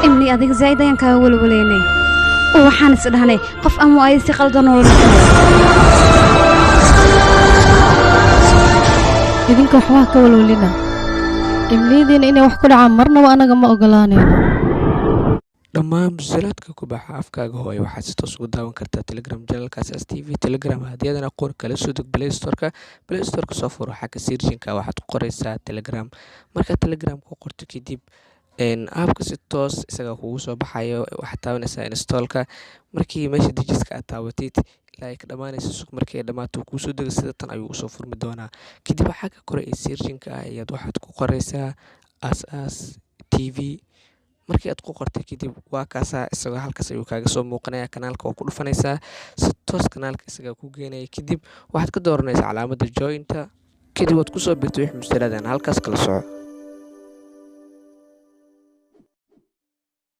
إملي أديك زايدة ينكا ولوليني وحان سدهني قف أمو أي ثقل دنور idinka waxba ka walwalina imliidina inay wax ku dhacaan marnaba anaga ma ogolaanayno dhammaan musalladka ku baxa afkaaga hooyo waxaad si toos ugu daawan kartaa Telegram channelkaas STV Telegram hadiyadana qor kala soo deg Play Store ka soo furo xagga searching-ka waxaad ku qoraysaa Telegram marka Telegram ku qorto kadib app-ka si toos isaga kugu soo baxayo waxaad taabanaysaa install-ka markii meesha dejiska aad taawatid like dhamaanaysa suuq markii ay dhamaato ku soo dego sida tan ayuu soo furmi doonaa kadib waxa ka qoray searching-ka ayaad waxaad ku qoraysaa as TV markii aad ku qortay kadib waa kaasa isaga halkaas ayuu kaaga soo muuqanaya kanaalka oo ku dhufanaysaa si toos kanaalka isaga ku geenaya kadib waxaad ka dooranaysaa calaamadda join-ta kadib waad ku soo biirtay wixii mustaqbalka halkaas kala soco